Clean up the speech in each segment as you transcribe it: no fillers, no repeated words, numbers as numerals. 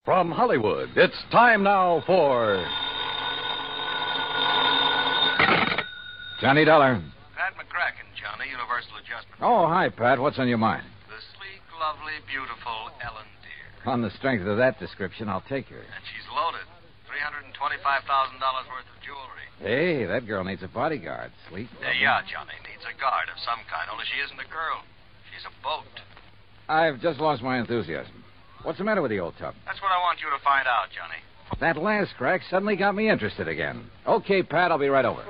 From Hollywood, it's time now for... Johnny Dollar. Pat McCracken, Johnny, Universal Adjustment. Oh, hi, Pat. What's on your mind? The sleek, lovely, beautiful Ellen Deere. On the strength of that description, I'll take her. And she's loaded. $325,000 worth of jewelry. Hey, that girl needs a bodyguard. Sleep. Yeah, Johnny. Needs a guard of some kind, only she isn't a girl. She's a boat. I've just lost my enthusiasm. What's the matter with the old tub? That's what I want you to find out, Johnny. That last crack suddenly got me interested again. Okay, Pat, I'll be right over.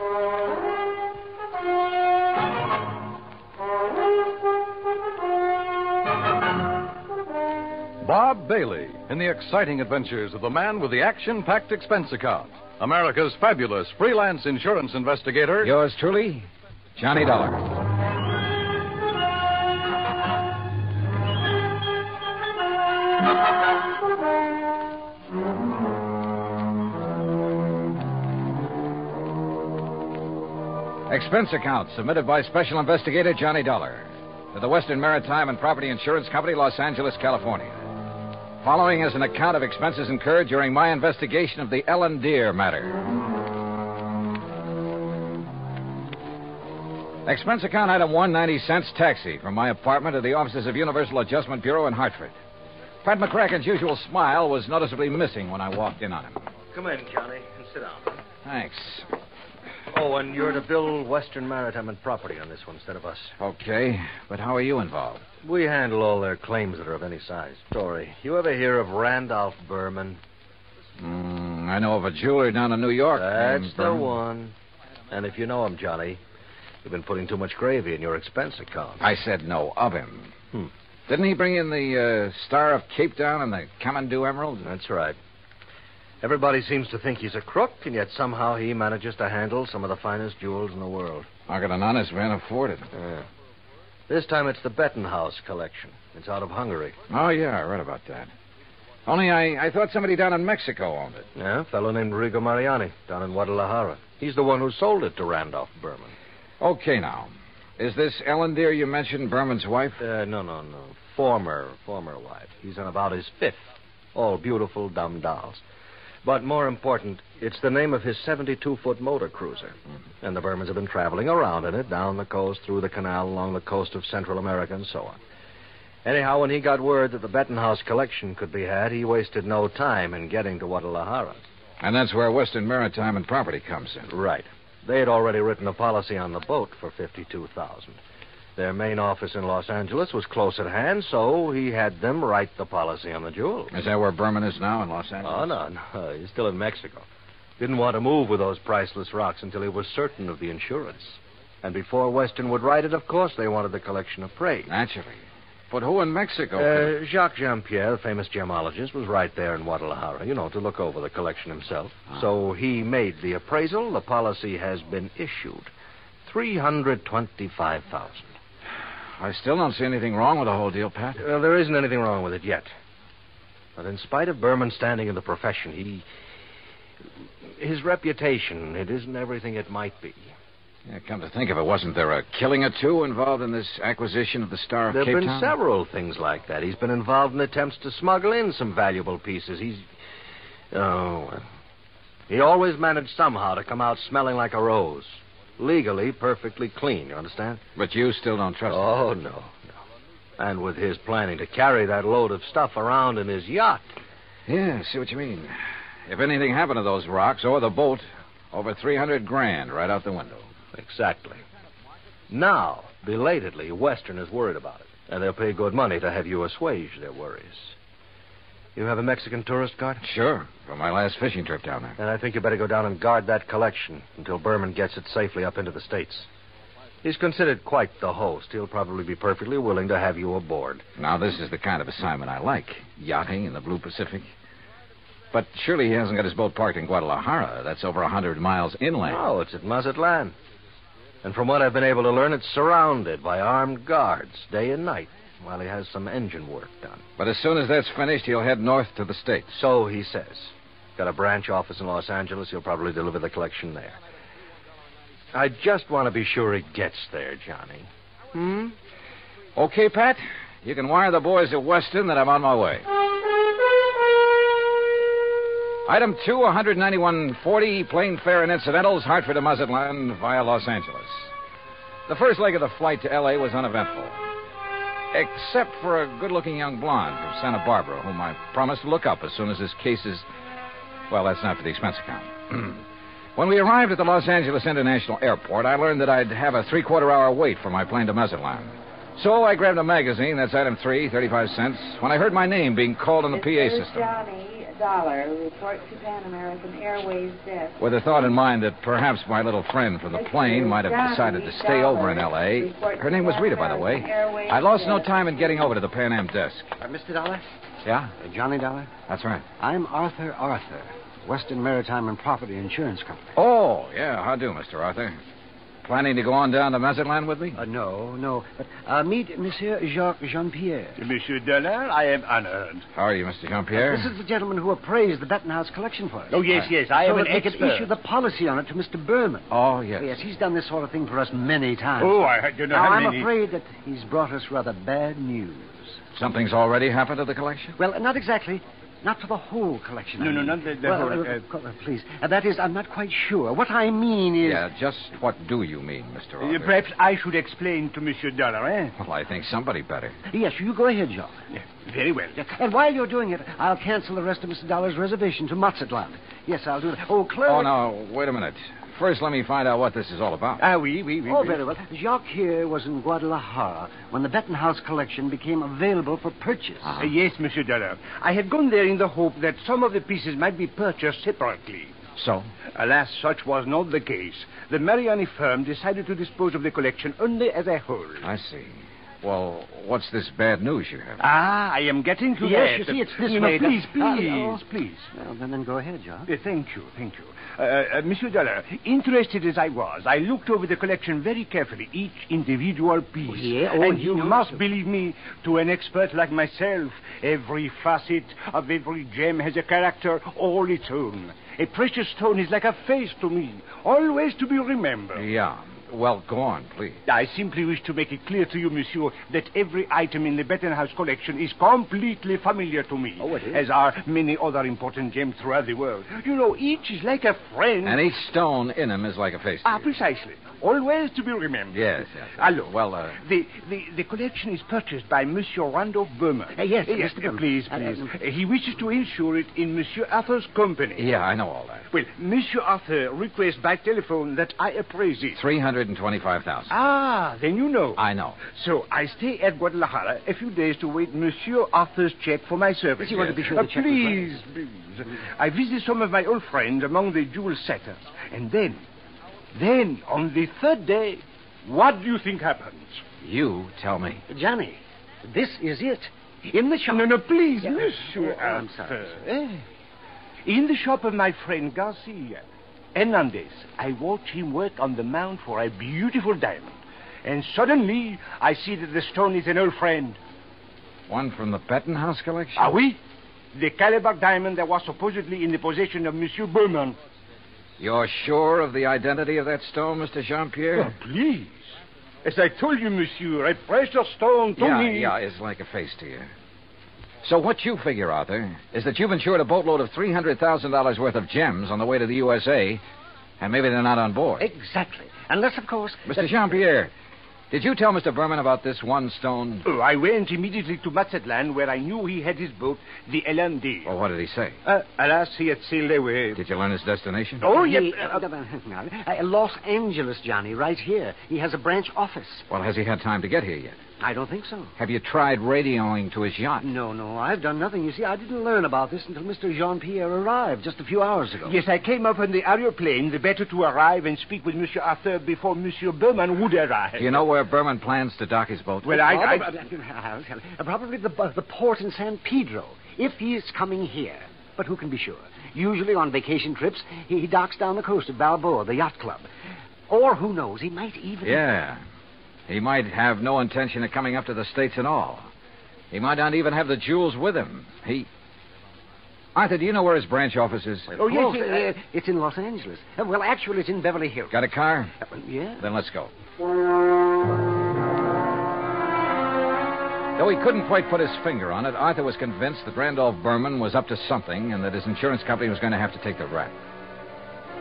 Bob Bailey in the exciting adventures of the man with the action-packed expense account. America's fabulous freelance insurance investigator. Yours truly, Johnny Dollar. Expense account submitted by Special Investigator Johnny Dollar to the Western Maritime and Property Insurance Company, Los Angeles, California. Following is an account of expenses incurred during my investigation of the Ellen Deere matter. Expense account item 1, 90 cents taxi from my apartment to the offices of Universal Adjustment Bureau in Hartford. Pat McCracken's usual smile was noticeably missing when I walked in on him. Come in, Johnny, and sit down. Thanks. Oh, and you're to bill Western Maritime and Property on this one instead of us. Okay, but how are you involved? We handle all their claims that are of any size. Story, you ever hear of Randolph Berman? I know of a jeweler down in New York. That's the one. And if you know him, Johnny, you've been putting too much gravy in your expense account. I said no of him. Didn't he bring in the Star of Cape Town and the Kamandu Emerald? That's right. Everybody seems to think he's a crook, and yet somehow he manages to handle some of the finest jewels in the world. How could an honest man afford it? Yeah. This time it's the Bettenhaus collection. It's out of Hungary. Oh, yeah, I read about that. Only I thought somebody down in Mexico owned it. Yeah, a fellow named Rigo Mariani down in Guadalajara. He's the one who sold it to Randolph Berman. Okay, now. Is this Ellen Deere you mentioned Berman's wife? No. Former wife. He's on about his fifth. All beautiful, dumb dolls. But more important, it's the name of his 72-foot motor cruiser. And the Bermans have been traveling around in it, down the coast, through the canal, along the coast of Central America, and so on. Anyhow, when he got word that the Bettenhaus collection could be had, he wasted no time in getting to Guadalajara. And that's where Western Maritime and Property comes in. Right. They had already written a policy on the boat for $52,000. Their main office in Los Angeles was close at hand, so he had them write the policy on the jewel. Is that where Berman is now, in Los Angeles? Oh, no. He's still in Mexico. Didn't want to move with those priceless rocks until he was certain of the insurance. And before Western would write it, of course, they wanted the collection appraised. Naturally. But who in Mexico? Jacques Jean-Pierre, the famous gemologist, was right there in Guadalajara, to look over the collection himself. So he made the appraisal. The policy has been issued. $325,000. I still don't see anything wrong with the whole deal, Pat. Well, there isn't anything wrong with it yet. But in spite of Berman's standing in the profession, his reputation, it isn't everything it might be. Yeah, come to think of it, wasn't there a killing or two involved in this acquisition of the Star of Cape Town? There have been several things like that. He's been involved in attempts to smuggle in some valuable pieces. He always managed somehow to come out smelling like a rose. Legally, perfectly clean, you understand? But you still don't trust him? Oh, no. And with his planning to carry that load of stuff around in his yacht. Yeah, I see what you mean. If anything happened to those rocks or the boat, over $300,000 right out the window. Exactly. Now, belatedly, Western is worried about it. And they'll pay good money to have you assuage their worries. You have a Mexican tourist guard? Sure, from my last fishing trip down there. And I think you better go down and guard that collection until Berman gets it safely up into the States. He's considered quite the host. He'll probably be perfectly willing to have you aboard. Now, this is the kind of assignment I like. Yachting in the Blue Pacific. But surely he hasn't got his boat parked in Guadalajara. That's over 100 miles inland. No, it's at Mazatlan. And from what I've been able to learn, it's surrounded by armed guards day and night while he has some engine work done. But as soon as that's finished, he'll head north to the States. So he says. Got a branch office in Los Angeles. He'll probably deliver the collection there. I just want to be sure he gets there, Johnny. Okay, Pat. You can wire the boys at Weston that I'm on my way. Item 2, 191.40, plane fare and incidentals, Hartford to Mazatlan via Los Angeles. The first leg of the flight to L.A. was uneventful, except for a good-looking young blonde from Santa Barbara, whom I promised to look up as soon as his case is... Well, that's not for the expense account. When we arrived at the Los Angeles International Airport, I learned that I'd have a three-quarter-hour wait for my plane to Mazatlan. So I grabbed a magazine, that's item 3, 35 cents, when I heard my name being called on the PA system. Johnny Dollar, report to Pan American Airways desk. With the thought in mind that perhaps my little friend from the plane might have decided to stay over in L.A. Her name was Rita, by the way. I lost no time in getting over to the Pan Am desk. Mr. Dollar? Yeah? Johnny Dollar? That's right. I'm Arthur, Western Maritime and Property Insurance Company. Oh, yeah. How do, Mr. Arthur? Planning to go on down to Mazatlan with me? No. But meet Monsieur Jacques Jean-Pierre. Monsieur Dollar, I am honored. How are you, Mr. Jean-Pierre? This is the gentleman who appraised the Bettenhouse collection for us. Oh, yes. I am so an that we expert. could issue the policy on it to Mr. Berman. Oh, yes. Yes, he's done this sort of thing for us many times. Oh, I don't know now, how I'm many... afraid that he's brought us rather bad news. Something's already happened to the collection? Well, not exactly. Not for the whole collection. No, not the whole... Please. That is, I'm not quite sure. What I mean is... Yeah, just what do you mean, Mr. Arthur? perhaps I should explain to Monsieur Dollar, eh? Well, I think somebody better. Yes, you go ahead, Jacques. Yeah, very well. And while you're doing it, I'll cancel the rest of Mr. Dollar's reservation to Mazatlan. Yes, I'll do that. Oh, clerk... Oh, no, wait a minute. First, let me find out what this is all about. Oui. Oh, very well. Jacques here was in Guadalajara when the Bettenhouse collection became available for purchase. Yes, Monsieur Dollar. I had gone there in the hope that some of the pieces might be purchased separately. So? Alas, such was not the case. The Mariani firm decided to dispose of the collection only as a whole. I see. Well, what's this bad news you have? I am getting to Yes, that. you see, it's this No, way. Please. Well, then go ahead, Jacques. Thank you. Monsieur Dollar, interested as I was, I looked over the collection very carefully, each individual piece. And you must believe me, to an expert like myself, every facet of every gem has a character all its own. A precious stone is like a face to me, always to be remembered. Yeah. Well, go on, please. I simply wish to make it clear to you, monsieur, that every item in the Bettenhouse collection is completely familiar to me. Oh, it is? As are many other important gems throughout the world. You know, each is like a friend. And each stone in him is like a face to you. Precisely. Always to be remembered. Yes. Allô. Well, The collection is purchased by Monsieur Randolph Berman. Yes, Mr. Berman. Please. He wishes to insure it in Monsieur Arthur's company. Yeah, I know all that. Well, Monsieur Arthur requests by telephone that I appraise it. $325,000. Then you know. I know. So I stay at Guadalajara a few days to wait Monsieur Arthur's check for my services. You want to be sure the check was Please. I visit some of my old friends among the jewel setters. And then, on the third day, what do you think happens? You tell me. Johnny, this is it. In the shop. No, please, Yeah. Monsieur Oh, I'm sorry, Arthur. In the shop of my friend Garcia Hernandez, I watch him work on the mount for a beautiful diamond. And suddenly, I see that the stone is an old friend. One from the Bettenhouse collection? Oui. The Calabar diamond that was supposedly in the possession of Monsieur Berman. You're sure of the identity of that stone, Mr. Jean-Pierre? Oh, please. As I told you, monsieur, a precious stone to me. Yeah, it's like a face to you. So what you figure, Arthur, is that you've insured a boatload of $300,000 worth of gems on the way to the USA, and maybe they're not on board. Exactly. Unless, of course... Mr. Jean-Pierre, did you tell Mr. Berman about this one stone? Oh, I went immediately to Mazatlan, where I knew he had his boat, the LND. Well, what did he say? Alas, he had sailed away. Did you learn his destination? Oh, yes. Los Angeles, Johnny, right here. He has a branch office. Well, has he had time to get here yet? I don't think so. Have you tried radioing to his yacht? No, I've done nothing. You see, I didn't learn about this until Mr. Jean-Pierre arrived just a few hours ago. Yes, I came up on the aeroplane, the better to arrive and speak with Monsieur Arthur before Monsieur Berman would arrive. Do you know where Berman plans to dock his boat? Well, I'll tell you. Probably the port in San Pedro, if he is coming here. But who can be sure? Usually on vacation trips, he docks down the coast at Balboa, the yacht club. Or who knows, he might even... Yeah. He might have no intention of coming up to the States at all. He might not even have the jewels with him. Arthur, do you know where his branch office is? Oh, yes, it's in Los Angeles. Well, actually, it's in Beverly Hills. Got a car? Yeah. Then let's go. Though he couldn't quite put his finger on it, Arthur was convinced that Randolph Berman was up to something and that his insurance company was going to have to take the rap.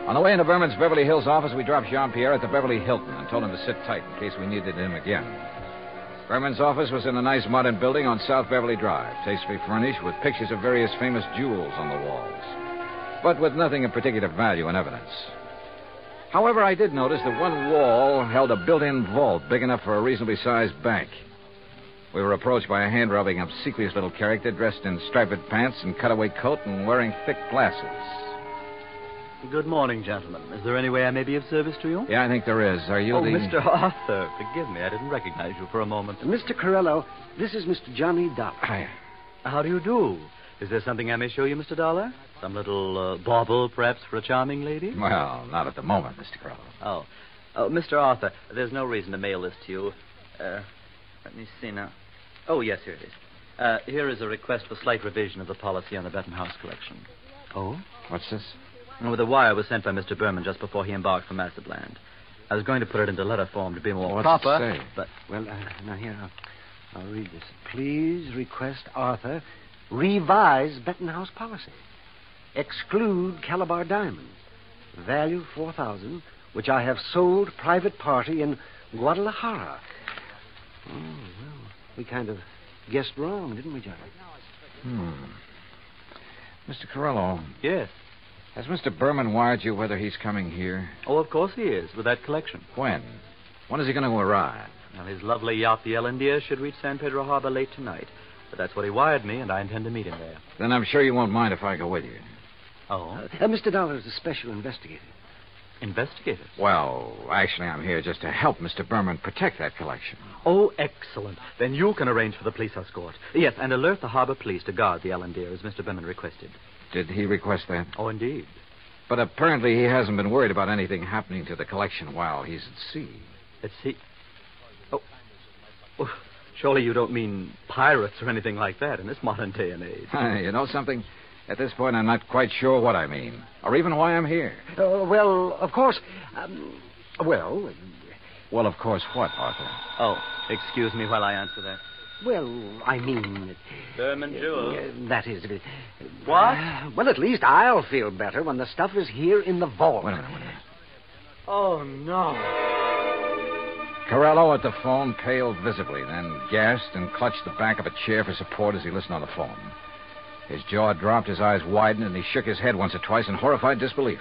On the way into Berman's Beverly Hills office, we dropped Jean-Pierre at the Beverly Hilton and told him to sit tight in case we needed him again. Berman's office was in a nice modern building on South Beverly Drive, tastefully furnished with pictures of various famous jewels on the walls, but with nothing of particular value in evidence. However, I did notice that one wall held a built-in vault big enough for a reasonably sized bank. We were approached by a hand-rubbing, obsequious little character dressed in striped pants and cutaway coat and wearing thick glasses. Good morning, gentlemen. Is there any way I may be of service to you? Yeah, I think there is. Are you the... Mr. Arthur. Forgive me. I didn't recognize you for a moment. Mr. Corello, this is Mr. Johnny Dollar. Hi. How do you do? Is there something I may show you, Mr. Dollar? Some little bauble, perhaps, for a charming lady? Well, not at the moment, Mr. Corello. Oh, Mr. Arthur, there's no reason to mail this to you. Let me see now. Oh, yes, here it is. Here is a request for slight revision of the policy on the Bettenhouse collection. Oh? What's this? Well, the wire was sent by Mr. Berman just before he embarked for Mazatlan. I was going to put it into letter form to be more proper. What's it say? But Well, now here, I'll read this. Please request Arthur revise Bettenhouse policy. Exclude Calabar diamonds. Value $4,000, which I have sold private party in Guadalajara. Oh, well, we kind of guessed wrong, didn't we, Johnny? Mr. Corello, yes. has Mr. Berman wired you whether he's coming here? Oh, of course he is, with that collection. When? When is he going to arrive? Now, his lovely yacht, the Ellendeer, should reach San Pedro Harbor late tonight. But that's what he wired me, and I intend to meet him there. Then I'm sure you won't mind if I go with you. Oh? Mr. Dollar is a special investigator. Investigator? Well, actually, I'm here just to help Mr. Berman protect that collection. Oh, excellent. Then you can arrange for the police escort. Yes, and alert the harbor police to guard the Ellendeer, as Mr. Berman requested. Did he request that? Oh, indeed. But apparently he hasn't been worried about anything happening to the collection while he's at sea. At sea? Oh, surely you don't mean pirates or anything like that in this modern day and age. You know something? At this point, I'm not quite sure what I mean, or even why I'm here. Well, of course. Well, of course, what, Arthur? Oh, excuse me while I answer that. Well, I mean... Berman Jewels. That is... What? Well, at least I'll feel better when the stuff is here in the vault. Wait a minute. Oh, no. Corello at the phone paled visibly, then gasped and clutched the back of a chair for support as he listened on the phone. His jaw dropped, his eyes widened, and he shook his head once or twice in horrified disbelief.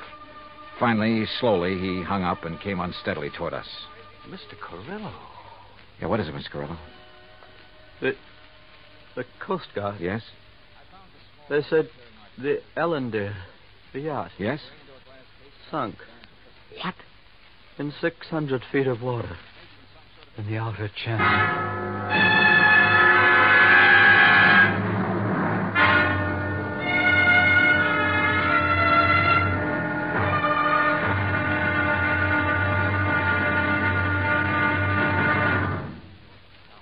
Finally, slowly, he hung up and came unsteadily toward us. Mr. Corello. Yeah, what is it, Mr. Corello? The Coast Guard. Yes? They said the Ellendeer, the yacht. Yes? Sunk. What? In 600 feet of water. In the outer channel.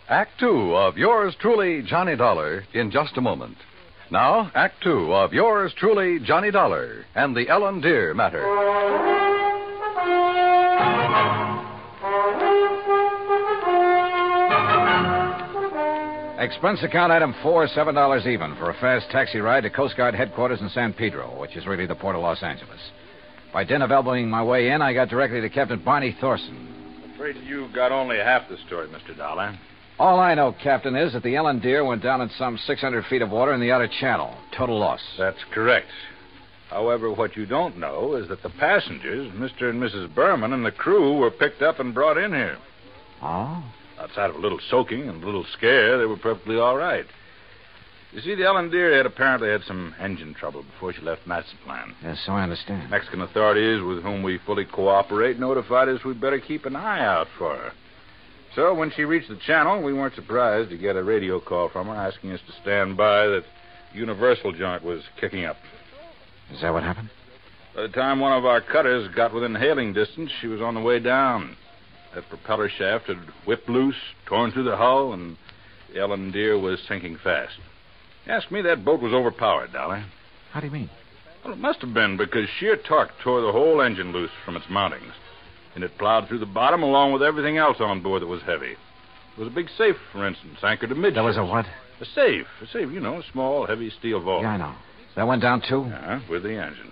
Act Two of yours truly, Johnny Dollar, in just a moment. Now, Act Two of yours truly, Johnny Dollar, and the Ellendeer matter. Expense account item 4, $7 even for a fast taxi ride to Coast Guard headquarters in San Pedro, which is really the port of Los Angeles. By dint of elbowing my way in, I got directly to Captain Barney Thorson. I'm afraid you got only half the story, Mr. Dollar. All I know, Captain, is that the Ellendeer went down in some 600 feet of water in the outer channel. Total loss. That's correct. However, what you don't know is that the passengers, Mr. and Mrs. Berman, and the crew were picked up and brought in here. Oh? Outside of a little soaking and a little scare, they were perfectly all right. You see, the Ellendeer had apparently had some engine trouble before she left Mazatlan. Yes, so I understand. Mexican authorities, with whom we fully cooperate, notified us we'd better keep an eye out for her. So when she reached the channel, we weren't surprised to get a radio call from her asking us to stand by that Universal joint was kicking up. Is that what happened? By the time one of our cutters got within hailing distance, she was on the way down. That propeller shaft had whipped loose, torn through the hull, and the Ellendeer was sinking fast. Ask me, that boat was overpowered, Dollar. How do you mean? Well, it must have been because sheer torque tore the whole engine loose from its mountings, and it plowed through the bottom along with everything else on board that was heavy. There was a big safe, for instance, anchored amidships. There was a what? A safe, a small, heavy steel vault. Yeah, I know. That went down, too? Yeah, with the engine.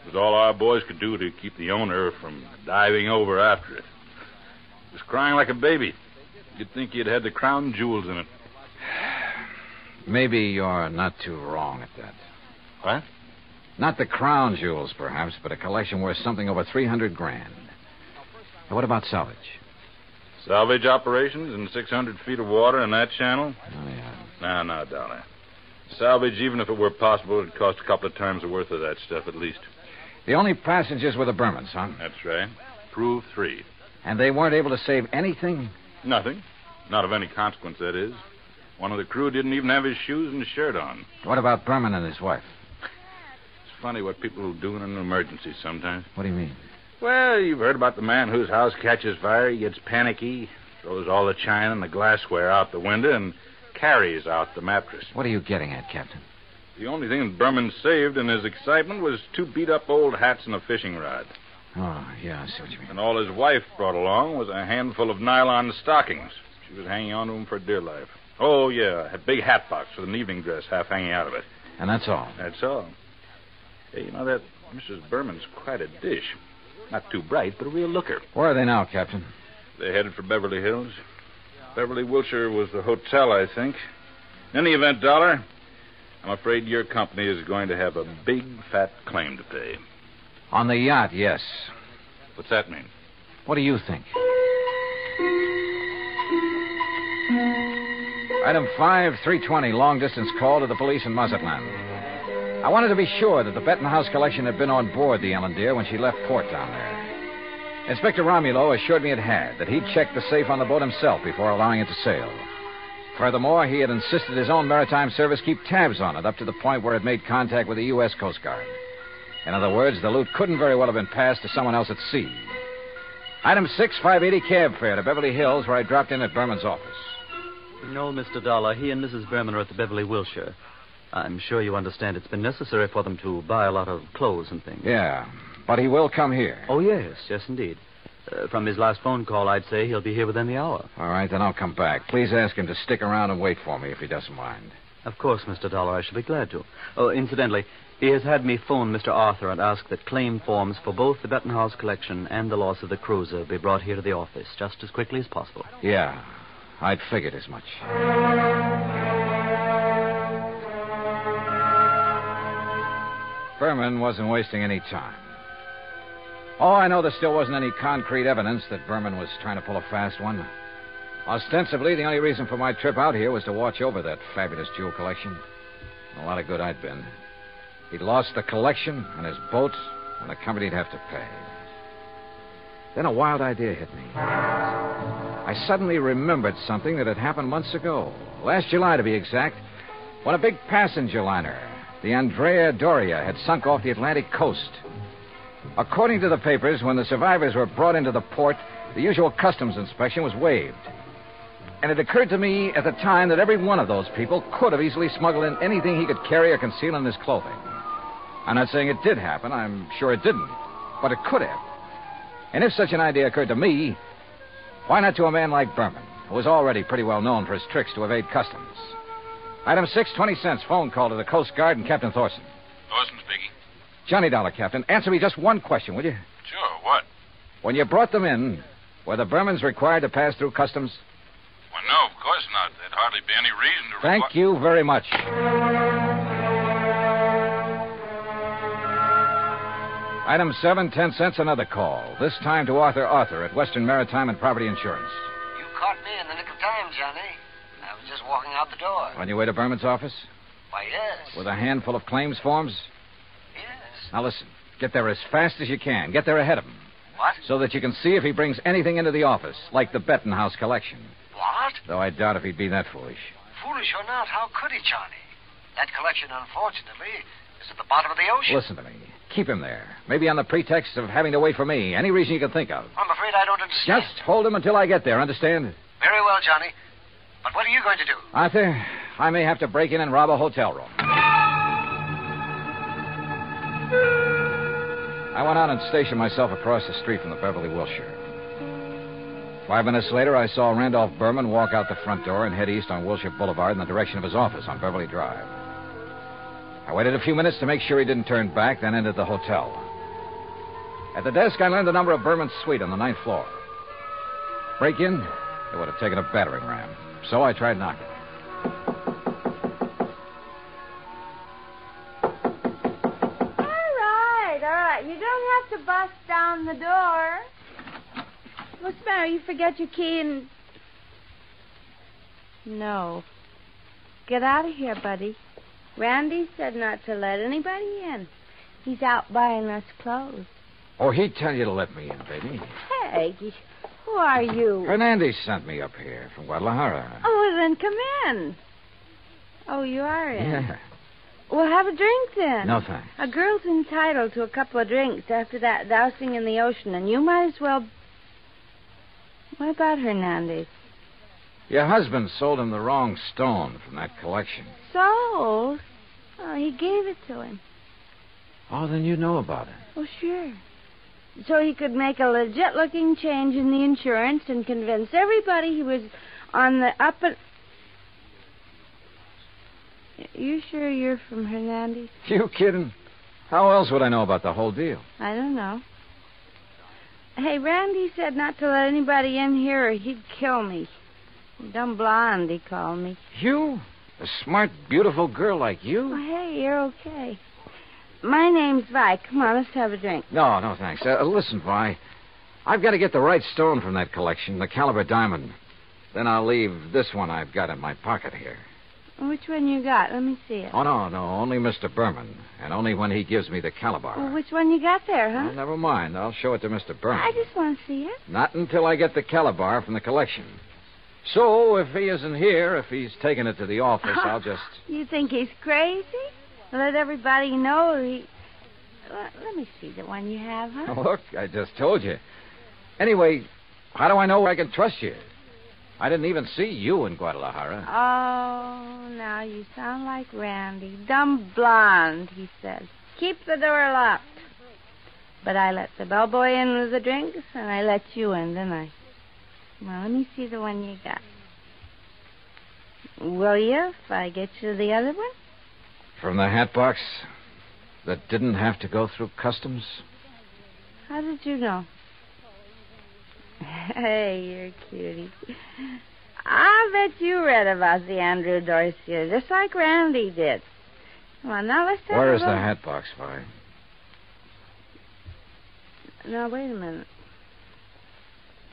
It was all our boys could do to keep the owner from diving over after it. It was crying like a baby. You'd think he'd had the crown jewels in it. Maybe you're not too wrong at that. What? Not the crown jewels, perhaps, but a collection worth something over $300,000. Now, what about salvage? Salvage operations in 600 feet of water in that channel? Oh, yeah. No, Dollar. Salvage, even if it were possible, it'd cost a couple of times the worth of that stuff at least. The only passengers were the Bermans, huh? That's right. Prove 3. And they weren't able to save anything? Nothing. Not of any consequence, that is. One of the crew didn't even have his shoes and shirt on. What about Berman and his wife? It's funny what people will do in an emergency sometimes. What do you mean? Well, you've heard about the man whose house catches fire. He gets panicky, throws all the china and the glassware out the window, and carries out the mattress. What are you getting at, Captain? The only thing that Berman saved in his excitement was 2 beat-up old hats and a fishing rod. Oh, yeah, I see what you mean. And all his wife brought along was a handful of nylon stockings. She was hanging on to them for dear life. Oh, yeah, a big hat box with an evening dress half hanging out of it. And that's all? That's all. Hey, that Mrs. Berman's quite a dish. Not too bright, but a real looker. Where are they now, Captain? They're headed for Beverly Hills. Beverly Wilshire was the hotel, I think. In any event, Dollar, I'm afraid your company is going to have a big, fat claim to pay. On the yacht, yes. What's that mean? What do you think? Item 5, 320, long-distance call to the police in Mazatlan. I wanted to be sure that the Bettenhouse collection had been on board the Ellen Deer when she left port down there. Inspector Romulo assured me it had, that he'd checked the safe on the boat himself before allowing it to sail. Furthermore, he had insisted his own maritime service keep tabs on it up to the point where it made contact with the U.S. Coast Guard. In other words, the loot couldn't very well have been passed to someone else at sea. Item 6, 580 cab fare to Beverly Hills, where I dropped in at Berman's office. No, Mr. Dollar. He and Mrs. Berman are at the Beverly Wilshire. I'm sure you understand it's been necessary for them to buy a lot of clothes and things. Yeah, but he will come here. Oh, yes, indeed. From his last phone call, I'd say he'll be here within the hour. All right, then I'll come back. Please ask him to stick around and wait for me if he doesn't mind. Of course, Mr. Dollar, I shall be glad to. Oh, incidentally, he has had me phone Mr. Arthur and ask that claim forms for both the Bettenhouse collection and the loss of the cruiser be brought here to the office just as quickly as possible. Yeah, I'd figured as much. Berman wasn't wasting any time. Oh, I know there still wasn't any concrete evidence that Berman was trying to pull a fast one. Ostensibly, the only reason for my trip out here was to watch over that fabulous jewel collection. A lot of good I'd been. He'd lost the collection and his boat, and the company'd have to pay. Then a wild idea hit me. I suddenly remembered something that had happened months ago. Last July, to be exact, when a big passenger liner, the Andrea Doria, had sunk off the Atlantic coast. According to the papers, when the survivors were brought into the port, the usual customs inspection was waived. And it occurred to me at the time that every one of those people could have easily smuggled in anything he could carry or conceal in his clothing. I'm not saying it did happen. I'm sure it didn't. But it could have. And if such an idea occurred to me, why not to a man like Berman, who was already pretty well known for his tricks to evade customs? Item 6, 20 cents, phone call to the Coast Guard and Captain Thorson. Thorson speaking. Johnny Dollar, Captain. Answer me just one question, will you? Sure, what? When you brought them in, were the Bermans required to pass through customs? Well, no, of course not. There'd hardly be any reason to... Thank you very much. Item 7, 10 cents, another call. This time to Arthur at Western Maritime and Property Insurance. You caught me in the nick of time, Johnny. I was just walking out the door. On your way to Berman's office? Why, yes. With a handful of claims forms? Yes. Now listen, get there as fast as you can. Get there ahead of him. What? So that you can see if he brings anything into the office, like the Bettenhouse collection. What? Though I doubt if he'd be that foolish. Foolish or not, how could he, Johnny? That collection, unfortunately, is at the bottom of the ocean. Listen to me. Keep him there. Maybe on the pretext of having to wait for me. Any reason you can think of. I'm afraid I don't understand. Just hold him until I get there, understand? Very well, Johnny. But what are you going to do? Arthur, I may have to break in and rob a hotel room. I went out and stationed myself across the street from the Beverly Wilshire. 5 minutes later, I saw Randolph Berman walk out the front door and head east on Wilshire Boulevard in the direction of his office on Beverly Drive. I waited a few minutes to make sure he didn't turn back, then entered the hotel. At the desk, I learned the number of Berman's suite on the 9th floor. Break in, it would have taken a battering ram. So I tried knocking. All right. You don't have to bust down the door. What's the matter? You forget your key and... No. Get out of here, buddy. Randy said not to let anybody in. He's out buying us clothes. Oh, he'd tell you to let me in, baby. Hey, who are you? Hernandez sent me up here from Guadalajara. Oh, well, then come in. Oh, you are in? Yeah. Well, have a drink then. No, thanks. A girl's entitled to a couple of drinks after that dousing in the ocean, and you might as well... What about Hernandez? Your husband sold him the wrong stone from that collection. Sold? Oh, he gave it to him. Oh, then you know about it. Oh, sure. So he could make a legit-looking change in the insurance and convince everybody he was on the up and... You sure you're from Hernandez? You kidding? How else would I know about the whole deal? I don't know. Hey, Randy said not to let anybody in here or he'd kill me. Dumb blonde, he called me. You? A smart, beautiful girl like you? Oh, hey, you're okay. My name's Vi. Come on, let's have a drink. No, thanks. Listen, Vi. I've got to get the right stone from that collection, the Caliber diamond. Then I'll leave this one I've got in my pocket here. Which one you got? Let me see it. Oh, no. Only Mr. Berman. And only when he gives me the Caliber. Well, which one you got there, huh? Well, never mind. I'll show it to Mr. Berman. I just want to see it. Not until I get the Caliber from the collection. So, if he isn't here, if he's taken it to the office, I'll just... You think he's crazy? Let everybody know he... Let me see the one you have, huh? Look, I just told you. Anyway, how do I know I can trust you? I didn't even see you in Guadalajara. Oh, now you sound like Randy. Dumb blonde, he said. Keep the door locked. But I let the bellboy in with the drinks, and I let you in, didn't I? Well, let me see the one you got. Will you, if I get you the other one? From the hat box that didn't have to go through customs? How did you know? Hey, you're a cutie. I'll bet you read about the Andrew Dorsey, just like Randy did. Come on, now let's have Where a is look. the hat box, Vi? Now, wait a minute.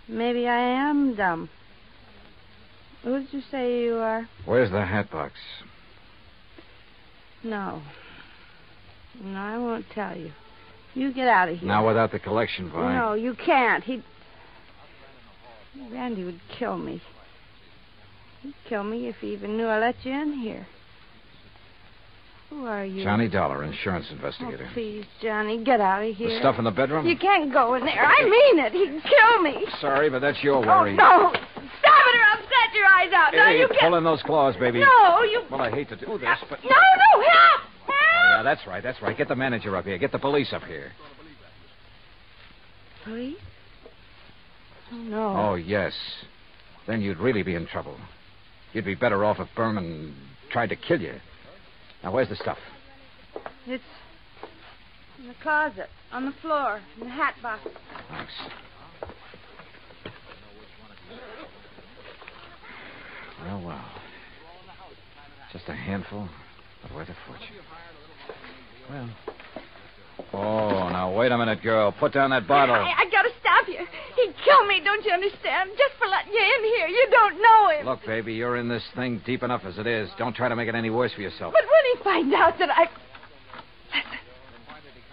Maybe I am dumb. Who did you say you are? Where's the hat box? No, I won't tell you. You get out of here. Now, without the collection, Vi. No, you can't. Randy would kill me. He'd kill me if he even knew I let you in here. Who are you? Johnny Dollar, insurance investigator. Oh, please, Johnny, get out of here. The stuff in the bedroom? You can't go in there. I mean it. He'd kill me. Sorry, but that's your worry. Oh, no. Stop it or I'll set your eyes out. Now, Hey, you pull in those claws, baby. No, you... Well, I hate to do this, but... No, help! Oh, yeah, that's right. Get the manager up here. Get the police up here. Police? Oh, no. Oh, yes. Then you'd really be in trouble. You'd be better off if Berman tried to kill you. Now, where's the stuff? It's in the closet, on the floor, in the hat box. Thanks. Well. Just a handful, but worth a fortune. Well. Oh, now, wait a minute, girl. Put down that bottle. I gotta stop you. He'd kill me, don't you understand? Just for letting you in here. You don't know him. Look, baby, you're in this thing deep enough as it is. Don't try to make it any worse for yourself. But when he finds out that I... Listen.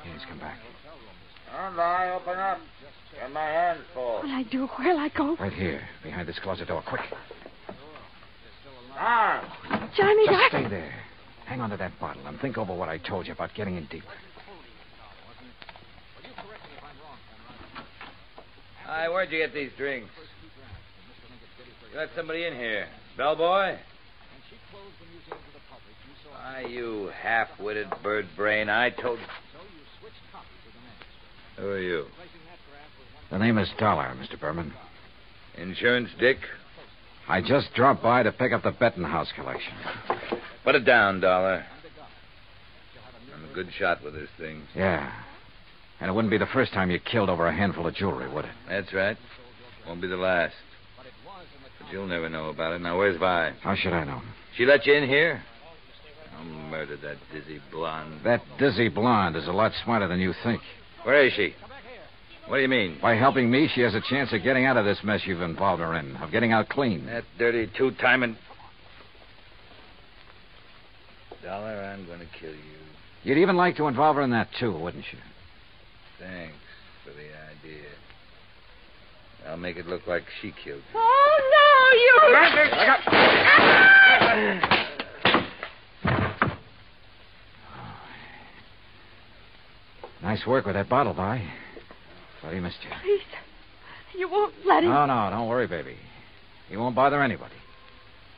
Yeah, he's come back. And I open up. Get my hands full. What'll I do? Where'll I go? Right here, behind this closet door. Quick. Johnny, Just stay there. Hang on to that bottle and think over what I told you about getting in deep. Hi, where'd you get these drinks? You let somebody in here. Bellboy? Why, you half-witted bird brain, I told... Who are you? The name is Dollar, Mr. Berman. Insurance, Dick? I just dropped by to pick up the Bettenhouse collection. Put it down, Dollar. I'm a good shot with this thing. Yeah. And it wouldn't be the first time you killed over a handful of jewelry, would it? That's right. Won't be the last. But you'll never know about it. Now, where's Vi? How should I know? She let you in here? I'll murder that dizzy blonde. That dizzy blonde is a lot smarter than you think. Where is she? What do you mean? By helping me, she has a chance of getting out of this mess you've involved her in, of getting out clean. That dirty two-timing... Dollar, I'm going to kill you. You'd even like to involve her in that, too, wouldn't you? Thanks for the idea. I'll make it look like she killed you. Oh, no, you... Nice work with that bottle, Vi. Thought he missed you. Please, you won't let him... No, don't worry, baby. He won't bother anybody.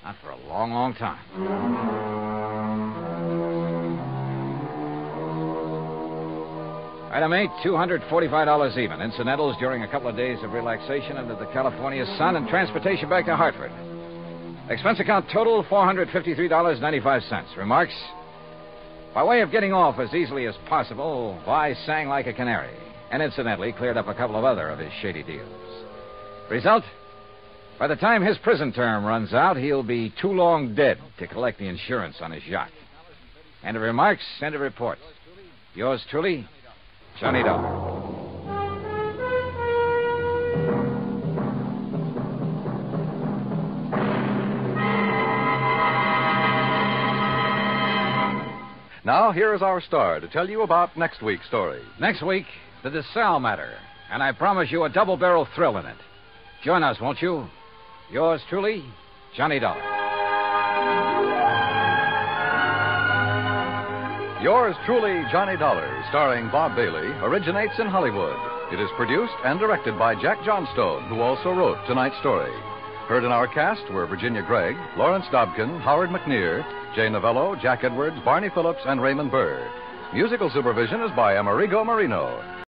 Not for a long, long time. Item 8, $245 even. Incidentals during a couple of days of relaxation under the California sun and transportation back to Hartford. Expense account total, $453.95. Remarks? By way of getting off as easily as possible, Vi sang like a canary, and incidentally cleared up a couple of other of his shady deals. Result? By the time his prison term runs out, he'll be too long dead to collect the insurance on his yacht. End of remarks, end of report. Yours truly, Johnny Dollar. Now, here is our star to tell you about next week's story. Next week, the DeSalle matter. And I promise you a double-barrel thrill in it. Join us, won't you? Yours truly, Johnny Dollar. Yours truly, Johnny Dollar, starring Bob Bailey, originates in Hollywood. It is produced and directed by Jack Johnstone, who also wrote tonight's story. Heard in our cast were Virginia Gregg, Lawrence Dobkin, Howard McNear, Jay Novello, Jack Edwards, Barney Phillips, and Raymond Burr. Musical supervision is by Amerigo Marino.